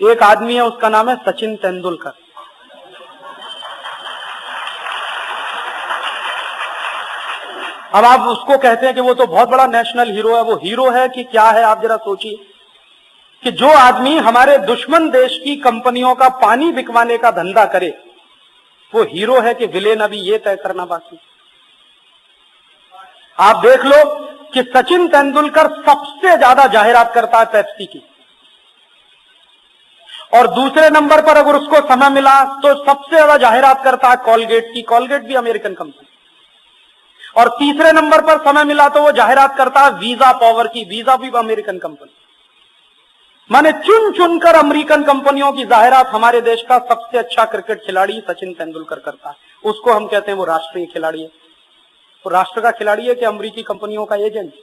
एक आदमी है, उसका नाम है सचिन तेंदुलकर। अब आप उसको कहते हैं कि वो तो बहुत बड़ा नेशनल हीरो है। वो हीरो है कि क्या है, आप जरा सोचिए कि जो आदमी हमारे दुश्मन देश की कंपनियों का पानी बिकवाने का धंधा करे, वो हीरो है कि विलेन, अभी ये तय करना बाकी। आप देख लो कि सचिन तेंदुलकर सबसे ज्यादा जाहिरात करता है पेप्सी की, और दूसरे नंबर पर अगर उसको समय मिला तो सबसे ज्यादा जाहिरात करता है कॉलगेट की। कॉलगेट भी अमेरिकन कंपनी। और तीसरे नंबर पर समय मिला तो वो जाहिरात करता है वीजा पावर की। वीजा भी अमेरिकन कंपनी। माने चुन चुनकर अमेरिकन कंपनियों की जाहिरात हमारे देश का सबसे अच्छा क्रिकेट खिलाड़ी सचिन तेंदुलकर करता है। उसको हम कहते हैं वो राष्ट्रीय खिलाड़ी है। वो राष्ट्र का खिलाड़ी है कि अमेरिकी कंपनियों का एजेंट?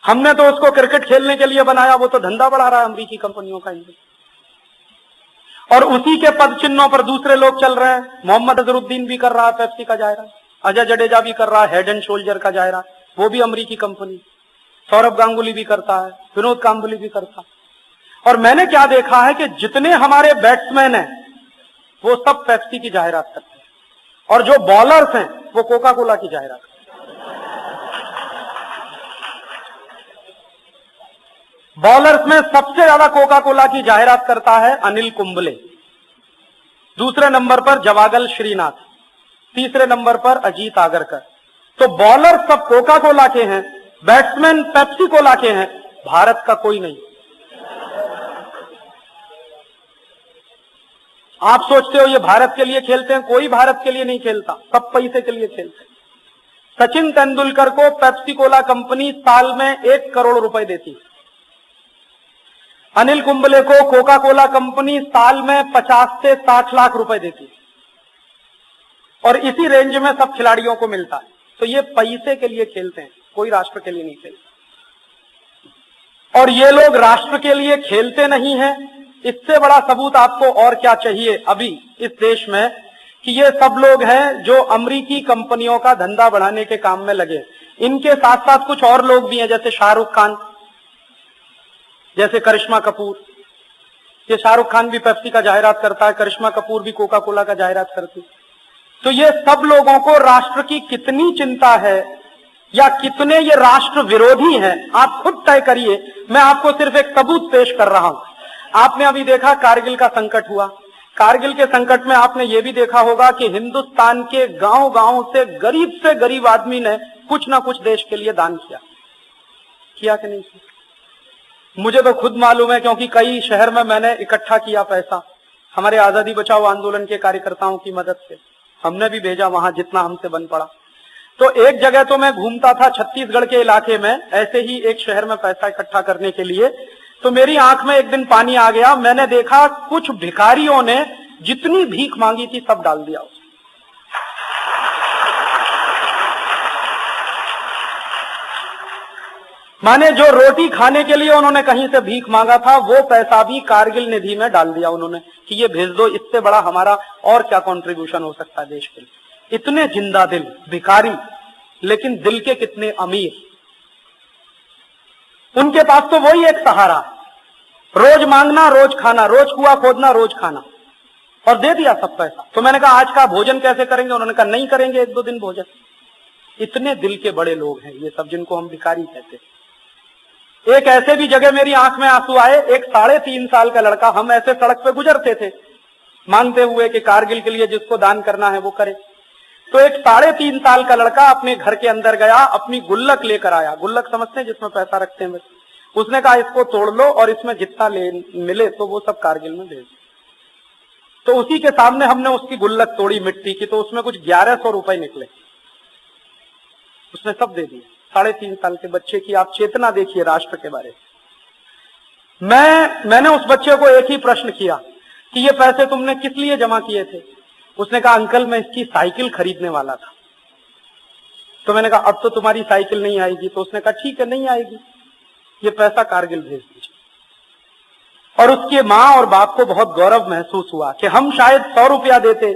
हमने तो उसको क्रिकेट खेलने के लिए बनाया, वो तो धंधा बढ़ा रहा है अमेरिकी कंपनियों का एजेंट। और उसी के पद चिन्हों पर दूसरे लोग चल रहे हैं। मोहम्मद अजहरुद्दीन भी कर रहा है पेप्सी का जाहिरात, अजय जडेजा भी कर रहा है हेड एंड शोल्डर का जाहिरात, वो भी अमेरिकी कंपनी। सौरभ गांगुली भी करता है, विनोद कांबली भी करता है। और मैंने क्या देखा है कि जितने हमारे बैट्समैन हैं वो सब पेप्सी की जाहिरात करते हैं, और जो बॉलर्स हैं वो कोका कोला की जाहिरात करते हैं। बॉलर्स में सबसे ज्यादा कोका कोला की जाहिरात करता है अनिल कुंबले, दूसरे नंबर पर जवागल श्रीनाथ, तीसरे नंबर पर अजीत आगरकर। तो बॉलर सब कोका कोला के हैं, बैट्समैन पेप्सी कोला के हैं, भारत का कोई नहीं। आप सोचते हो ये भारत के लिए खेलते हैं? कोई भारत के लिए नहीं खेलता, सब पैसे के लिए खेलते हैं। सचिन तेंदुलकर को पेप्सी कोला कंपनी साल में 1 करोड़ रुपए देती है। अनिल कुंबले को कोका कोला कंपनी साल में 50 से 60 लाख रुपए देती है, और इसी रेंज में सब खिलाड़ियों को मिलता है। तो ये पैसे के लिए खेलते हैं, कोई राष्ट्र के लिए नहीं खेलते। और ये लोग राष्ट्र के लिए खेलते नहीं हैं, इससे बड़ा सबूत आपको और क्या चाहिए अभी इस देश में कि ये सब लोग हैं जो अमेरिकी कंपनियों का धंधा बढ़ाने के काम में लगे। इनके साथ साथ कुछ और लोग भी हैं, जैसे शाहरुख खान, जैसे करिश्मा कपूर। ये शाहरुख खान भी पेप्सी का जाहिरात करता है, करिश्मा कपूर भी कोका कोला का जाहिरात करती है। तो ये सब लोगों को राष्ट्र की कितनी चिंता है या कितने ये राष्ट्र विरोधी हैं, आप खुद तय करिए। मैं आपको सिर्फ एक सबूत पेश कर रहा हूं। आपने अभी देखा कारगिल का संकट हुआ। कारगिल के संकट में आपने ये भी देखा होगा कि हिंदुस्तान के गांव-गांव से गरीब आदमी ने कुछ ना कुछ देश के लिए दान किया कि नहीं किया? मुझे तो खुद मालूम है, क्योंकि कई शहर में मैंने इकट्ठा किया पैसा हमारे आजादी बचाओ आंदोलन के कार्यकर्ताओं की मदद से। हमने भी भेजा वहां जितना हमसे बन पड़ा। तो एक जगह तो मैं घूमता था छत्तीसगढ़ के इलाके में, ऐसे ही एक शहर में पैसा इकट्ठा करने के लिए। तो मेरी आंख में एक दिन पानी आ गया। मैंने देखा कुछ भिखारियों ने जितनी भीख मांगी थी सब डाल दिया उसमें। माने जो रोटी खाने के लिए उन्होंने कहीं से भीख मांगा था, वो पैसा भी कारगिल निधि में डाल दिया उन्होंने कि ये भेज दो, इससे बड़ा हमारा और क्या कंट्रीब्यूशन हो सकता है देश के लिए। इतने जिंदा दिल भिखारी, लेकिन दिल के कितने अमीर। उनके पास तो वही एक सहारा है, रोज मांगना रोज खाना, रोज कुआं खोदना रोज खाना, और दे दिया सब पैसा। तो मैंने कहा आज का भोजन कैसे करेंगे? उन्होंने कहा नहीं करेंगे 1-2 दिन भोजन। इतने दिल के बड़े लोग हैं ये सब, जिनको हम भिखारी कहते हैं। एक ऐसे भी जगह मेरी आंख में आंसू आए। एक 3.5 साल का लड़का, हम ऐसे सड़क पे गुजरते थे मांगते हुए कि कारगिल के लिए जिसको दान करना है वो करे। तो एक 3.5 साल का लड़का अपने घर के अंदर गया, अपनी गुल्लक लेकर आया। गुल्लक समझते हैं जिसमें पैसा रखते हैं? उसने कहा इसको तोड़ लो और इसमें जितना मिले तो वो सब कारगिल में भेज। तो उसी के सामने हमने उसकी गुल्लक तोड़ी मिट्टी की, तो उसमें कुछ 1100 रुपए निकले। उसने सब दे दिए। 3.5 साल के बच्चे की आप चेतना देखिए राष्ट्र के बारे में। मैंने उस बच्चे को एक ही प्रश्न किया कि ये पैसे तुमने किस लिए जमा किए थे? उसने कहा अंकल मैं इसकी साइकिल खरीदने वाला था। तो मैंने कहा अब तो तुम्हारी साइकिल नहीं आएगी। तो उसने कहा ठीक है नहीं आएगी, ये पैसा कारगिल भेज दीजिए। और उसके मां और बाप को बहुत गौरव महसूस हुआ कि हम शायद 100 रुपया देते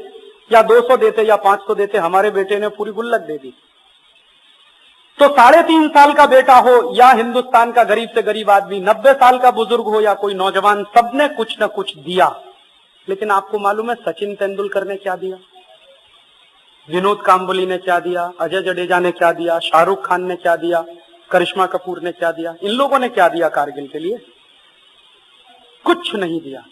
या 200 देते या 500 देते, हमारे बेटे ने पूरी गुल्लक दे दी। तो 3.5 साल का बेटा हो या हिंदुस्तान का गरीब से गरीब आदमी, 90 साल का बुजुर्ग हो या कोई नौजवान, सबने कुछ न कुछ दिया। लेकिन आपको मालूम है सचिन तेंदुलकर ने क्या दिया, विनोद कांबली ने क्या दिया, अजय जडेजा ने क्या दिया, शाहरुख खान ने क्या दिया, करिश्मा कपूर ने क्या दिया? इन लोगों ने क्या दिया कारगिल के लिए? कुछ नहीं दिया।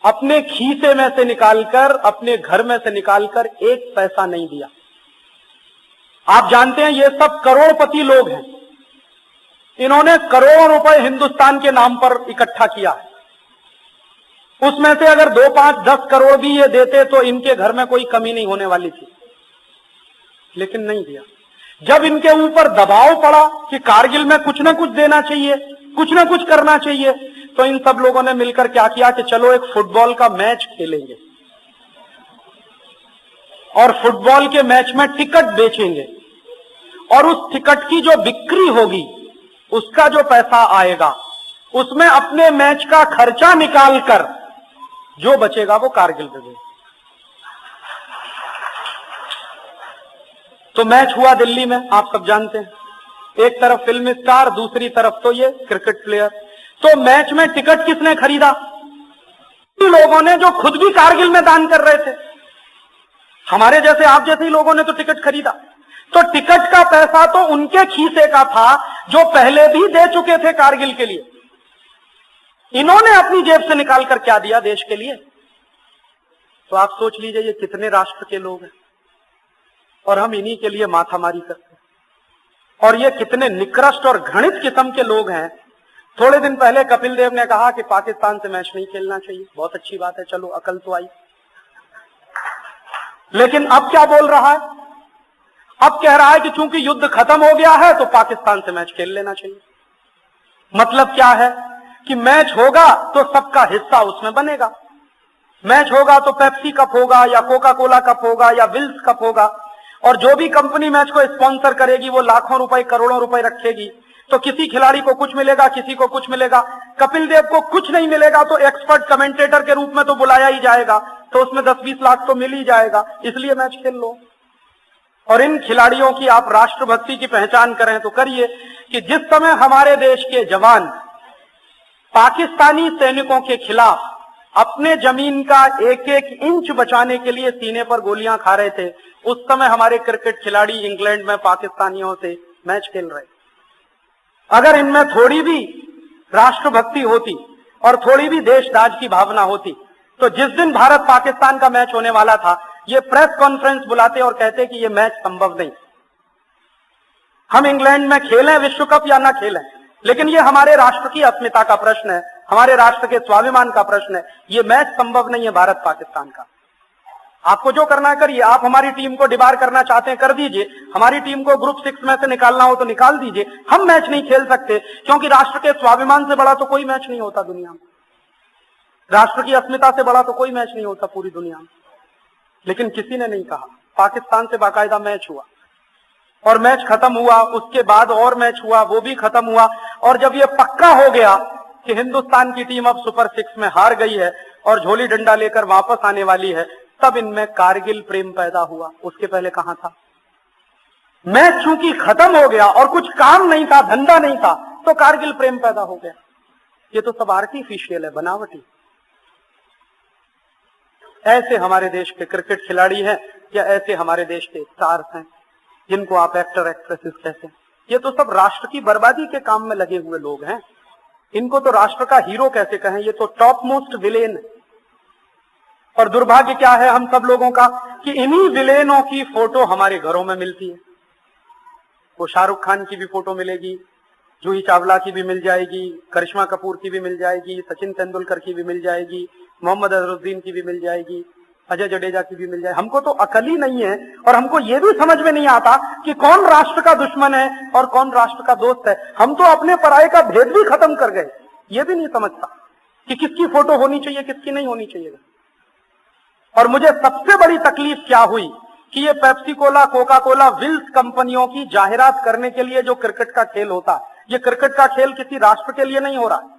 अपने खीसे में से निकालकर, अपने घर में से निकालकर 1 पैसा नहीं दिया। आप जानते हैं ये सब करोड़पति लोग हैं, इन्होंने करोड़ों रुपए हिंदुस्तान के नाम पर इकट्ठा किया है। उसमें से अगर 2, 5, 10 करोड़ भी ये देते तो इनके घर में कोई कमी नहीं होने वाली थी, लेकिन नहीं दिया। जब इनके ऊपर दबाव पड़ा कि कारगिल में कुछ ना कुछ देना चाहिए, कुछ ना कुछ करना चाहिए, तो इन सब लोगों ने मिलकर क्या किया कि चलो एक फुटबॉल का मैच खेलेंगे और फुटबॉल के मैच में टिकट बेचेंगे और उस टिकट की जो बिक्री होगी, उसका जो पैसा आएगा, उसमें अपने मैच का खर्चा निकालकर जो बचेगा वो कारगिल पे देंगे। तो मैच हुआ दिल्ली में, आप सब जानते हैं, एक तरफ फिल्म स्टार, दूसरी तरफ तो ये क्रिकेट प्लेयर। तो मैच में टिकट किसने खरीदा? लोगों ने जो खुद भी कारगिल में दान कर रहे थे। हमारे जैसे, आप जैसे ही लोगों ने तो टिकट खरीदा। तो टिकट का पैसा तो उनके खीसे का था जो पहले भी दे चुके थे कारगिल के लिए। इन्होंने अपनी जेब से निकालकर क्या दिया देश के लिए? तो आप सोच लीजिए ये कितने राष्ट्र के लोग हैं और हम इन्हीं के लिए माथामारी करते हैं। और ये कितने निकृष्ट और घृणित किस्म के लोग हैं। थोड़े दिन पहले कपिल देव ने कहा कि पाकिस्तान से मैच नहीं खेलना चाहिए। बहुत अच्छी बात है, चलो अकल तो आई। लेकिन अब क्या बोल रहा है? अब कह रहा है कि चूंकि युद्ध खत्म हो गया है तो पाकिस्तान से मैच खेल लेना चाहिए। मतलब क्या है कि मैच होगा तो सबका हिस्सा उसमें बनेगा। मैच होगा तो पेप्सी कप होगा या कोका कोला कप होगा या विल्स कप होगा, और जो भी कंपनी मैच को स्पॉन्सर करेगी वो लाखों रुपए, करोड़ों रुपए रखेगी। तो किसी खिलाड़ी को कुछ मिलेगा, किसी को कुछ मिलेगा। कपिल देव को कुछ नहीं मिलेगा तो एक्सपर्ट कमेंटेटर के रूप में तो बुलाया ही जाएगा, तो उसमें 10-20 लाख तो मिल ही जाएगा, इसलिए मैच खेल लो। और इन खिलाड़ियों की आप राष्ट्रभक्ति की पहचान करें तो करिए कि जिस समय हमारे देश के जवान पाकिस्तानी सैनिकों के खिलाफ अपने जमीन का 1-1 इंच बचाने के लिए सीने पर गोलियां खा रहे थे, उस समय हमारे क्रिकेट खिलाड़ी इंग्लैंड में पाकिस्तानियों से मैच खेल रहे। अगर इनमें थोड़ी भी राष्ट्रभक्ति होती और थोड़ी भी देशराज की भावना होती तो जिस दिन भारत पाकिस्तान का मैच होने वाला था, ये प्रेस कॉन्फ्रेंस बुलाते और कहते कि ये मैच संभव नहीं। हम इंग्लैंड में खेलें विश्व कप या ना खेलें, लेकिन ये हमारे राष्ट्र की अस्मिता का प्रश्न है, हमारे राष्ट्र के स्वाभिमान का प्रश्न है। ये मैच संभव नहीं है भारत पाकिस्तान का। आपको जो करना है करिए। आप हमारी टीम को डिबार करना चाहते हैं कर दीजिए, हमारी टीम को ग्रुप 6 में से निकालना हो तो निकाल दीजिए। हम मैच नहीं खेल सकते क्योंकि राष्ट्र के स्वाभिमान से बड़ा तो कोई मैच नहीं होता दुनिया में, राष्ट्र की अस्मिता से बड़ा तो कोई मैच नहीं होता पूरी दुनिया में। लेकिन किसी ने नहीं कहा। पाकिस्तान से बाकायदा मैच हुआ और मैच खत्म हुआ, उसके बाद और मैच हुआ, वो भी खत्म हुआ। और जब ये पक्का हो गया कि हिंदुस्तान की टीम अब सुपर 6 में हार गई है और झोली डंडा लेकर वापस आने वाली है, तब इनमें कारगिल प्रेम पैदा हुआ। उसके पहले कहां था? मैच चूंकि खत्म हो गया और कुछ काम नहीं था, धंधा नहीं था, तो कारगिल प्रेम पैदा हो गया। ये तो सब आर्टिफिशियल है, बनावटी। ऐसे हमारे देश के क्रिकेट खिलाड़ी हैं या ऐसे हमारे देश के स्टार्स हैं जिनको आप एक्टर एक्ट्रेसेस कहते हैं। ये तो सब राष्ट्र की बर्बादी के काम में लगे हुए लोग हैं। इनको तो राष्ट्र का हीरो कैसे कहें? ये तो टॉप मोस्ट विलेन है। और दुर्भाग्य क्या है हम सब लोगों का कि इन्हीं विलेनों की फोटो हमारे घरों में मिलती है। वो शाहरुख खान की भी फोटो मिलेगी, जूही चावला की भी मिल जाएगी, करिश्मा कपूर की भी मिल जाएगी, सचिन तेंदुलकर की भी मिल जाएगी, मोहम्मद अजहरुद्दीन की भी मिल जाएगी, अजय जडेजा की भी मिल जाएगी। हमको तो अकल ही नहीं है और हमको ये भी समझ में नहीं आता कि कौन राष्ट्र का दुश्मन है और कौन राष्ट्र का दोस्त है। हम तो अपने पराये का भेद भी खत्म कर गए। ये भी नहीं समझता कि किसकी फोटो होनी चाहिए, किसकी नहीं होनी चाहिए। और मुझे सबसे बड़ी तकलीफ क्या हुई कि ये Pepsi Cola, Coca Cola, Wills कंपनियों की जाहिरात करने के लिए जो क्रिकेट का खेल होता है, ये क्रिकेट का खेल किसी राष्ट्र के लिए नहीं हो रहा है।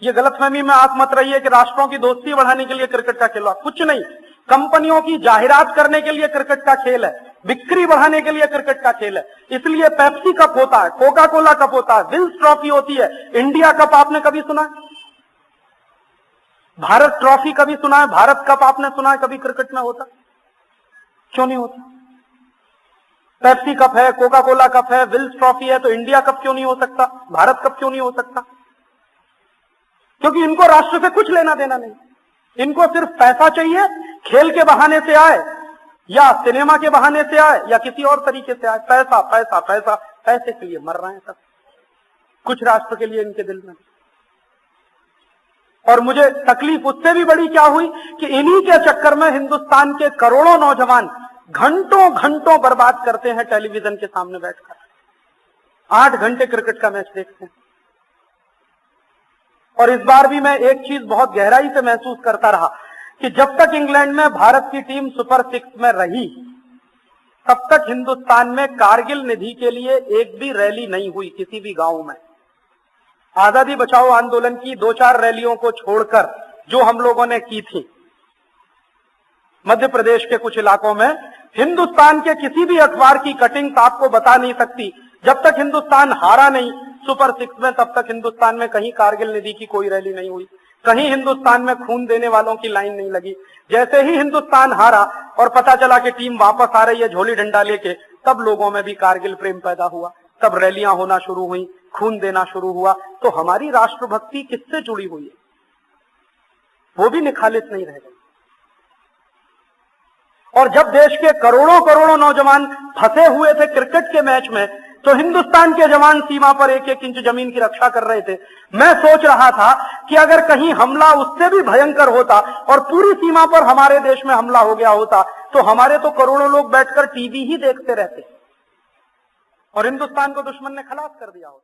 ये गलतफहमी में आप मत रहिए कि राष्ट्रों की दोस्ती बढ़ाने के लिए क्रिकेट का खेल हो, कुछ नहीं। कंपनियों की जाहिरात करने के लिए क्रिकेट का खेल है। बिक्री बढ़ाने के लिए क्रिकेट का खेल है, इसलिए पेप्सी कप होता है, कोका कोला कप होता है, विल्स ट्रॉफी होती है, इंडिया कप आपने कभी सुना है? भारत ट्रॉफी कभी सुना है? भारत कप आपने सुना है कभी क्रिकेट में होता? क्यों नहीं होता? पेप्सी कप है, कोका कोला कप है, विल्स ट्रॉफी है, तो इंडिया कप क्यों नहीं हो सकता? भारत कप क्यों नहीं हो सकता? क्योंकि इनको राष्ट्र से कुछ लेना देना नहीं, इनको सिर्फ पैसा चाहिए, खेल के बहाने से आए या सिनेमा के बहाने से आए या किसी और तरीके से आए, पैसा पैसा पैसा, पैसे के लिए मर रहे हैं सब, कुछ राष्ट्र के लिए इनके दिल में। और मुझे तकलीफ उससे भी बड़ी क्या हुई कि इन्हीं के चक्कर में हिंदुस्तान के करोड़ों नौजवान घंटों घंटों बर्बाद करते हैं टेलीविजन के सामने बैठकर, 8 घंटे क्रिकेट का मैच देखते हैं। और इस बार भी मैं एक चीज बहुत गहराई से महसूस करता रहा कि जब तक इंग्लैंड में भारत की टीम सुपर 6 में रही, तब तक हिंदुस्तान में कारगिल निधि के लिए एक भी रैली नहीं हुई किसी भी गांव में। आजादी बचाओ आंदोलन की 2-4 रैलियों को छोड़कर जो हम लोगों ने की थी मध्य प्रदेश के कुछ इलाकों में, हिंदुस्तान के किसी भी अखबार की कटिंग आपको बता नहीं सकती, जब तक हिंदुस्तान हारा नहीं सुपर 6 में, तब तक हिंदुस्तान में कहीं कारगिल निधि की कोई रैली नहीं हुई, कहीं हिंदुस्तान में खून देने वालों की लाइन नहीं लगी। जैसे ही हिंदुस्तान हारा और पता चला कि टीम वापस आ रही है झोली डंडा लेके, तब लोगों में भी कारगिल प्रेम पैदा हुआ, तब रैलियां होना शुरू हुई, खून देना शुरू हुआ। तो हमारी राष्ट्रभक्ति किससे जुड़ी हुई है? वो भी निखालिस नहीं रह गई। और जब देश के करोड़ों करोड़ों नौजवान फंसे हुए थे क्रिकेट के मैच में, तो हिंदुस्तान के जवान सीमा पर 1-1 इंच जमीन की रक्षा कर रहे थे। मैं सोच रहा था कि अगर कहीं हमला उससे भी भयंकर होता और पूरी सीमा पर हमारे देश में हमला हो गया होता, तो हमारे तो करोड़ों लोग बैठकर टीवी ही देखते रहते और हिंदुस्तान को दुश्मन ने खलास कर दिया होता।